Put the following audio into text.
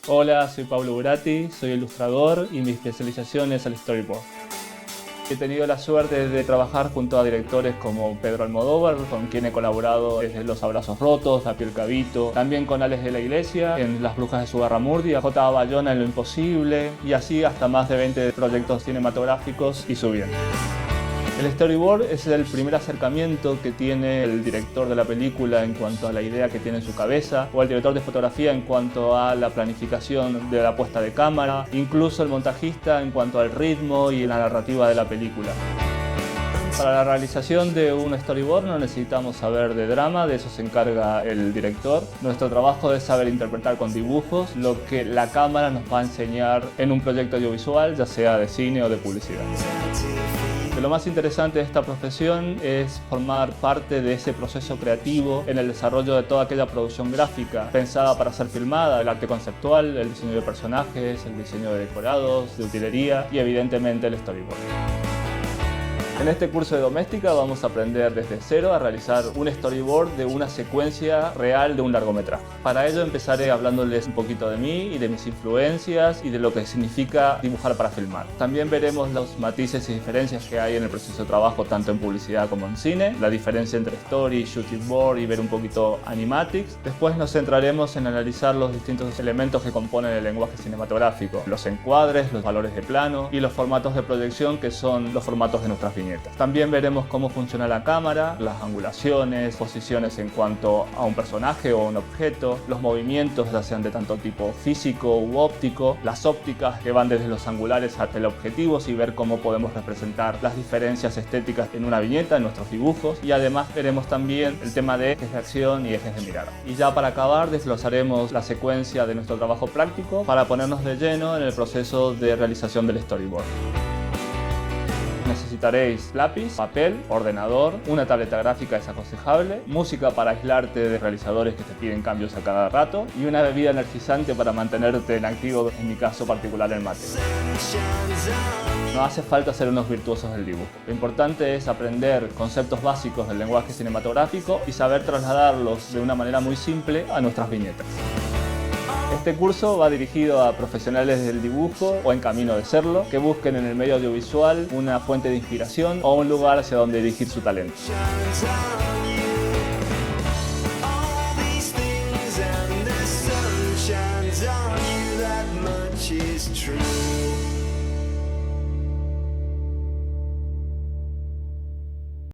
Hola, soy Pablo Buratti, soy ilustrador y mi especialización es el storyboard. He tenido la suerte de trabajar junto a directores como Pedro Almodóvar, con quien he colaborado desde Los Abrazos Rotos, La Piel Cabito, también con Alex de la Iglesia en Las Brujas de Zugarramurdi, a J.A. Bayona en Lo Imposible y así hasta más de 20 proyectos cinematográficos y subiendo. El storyboard es el primer acercamiento que tiene el director de la película en cuanto a la idea que tiene en su cabeza, o el director de fotografía en cuanto a la planificación de la puesta de cámara, incluso el montajista en cuanto al ritmo y la narrativa de la película. Para la realización de un storyboard no necesitamos saber de drama, de eso se encarga el director. Nuestro trabajo es saber interpretar con dibujos lo que la cámara nos va a enseñar en un proyecto audiovisual, ya sea de cine o de publicidad. Lo más interesante de esta profesión es formar parte de ese proceso creativo en el desarrollo de toda aquella producción gráfica pensada para ser filmada, el arte conceptual, el diseño de personajes, el diseño de decorados, de utilería y evidentemente el storyboard. En este curso de doméstica vamos a aprender desde cero a realizar un storyboard de una secuencia real de un largometraje. Para ello empezaré hablándoles un poquito de mí y de mis influencias y de lo que significa dibujar para filmar. También veremos los matices y diferencias que hay en el proceso de trabajo tanto en publicidad como en cine, la diferencia entre story, shooting board y ver un poquito animatics. Después nos centraremos en analizar los distintos elementos que componen el lenguaje cinematográfico, los encuadres, los valores de plano y los formatos de proyección que son los formatos de nuestras viñetas. También veremos cómo funciona la cámara, las angulaciones, posiciones en cuanto a un personaje o un objeto, los movimientos ya sean de tanto tipo físico u óptico, las ópticas que van desde los angulares hasta el objetivo y ver cómo podemos representar las diferencias estéticas en una viñeta, en nuestros dibujos, y además veremos también el tema de ejes de acción y ejes de mirada. Y ya para acabar desglosaremos la secuencia de nuestro trabajo práctico para ponernos de lleno en el proceso de realización del storyboard. Necesitaréis lápiz, papel, ordenador, una tableta gráfica desaconsejable, música para aislarte de realizadores que te piden cambios a cada rato y una bebida energizante para mantenerte en activo, en mi caso particular el mate. No hace falta ser unos virtuosos del dibujo. Lo importante es aprender conceptos básicos del lenguaje cinematográfico y saber trasladarlos de una manera muy simple a nuestras viñetas. Este curso va dirigido a profesionales del dibujo o en camino de serlo, que busquen en el medio audiovisual una fuente de inspiración o un lugar hacia donde dirigir su talento. Shines on you, that much is true.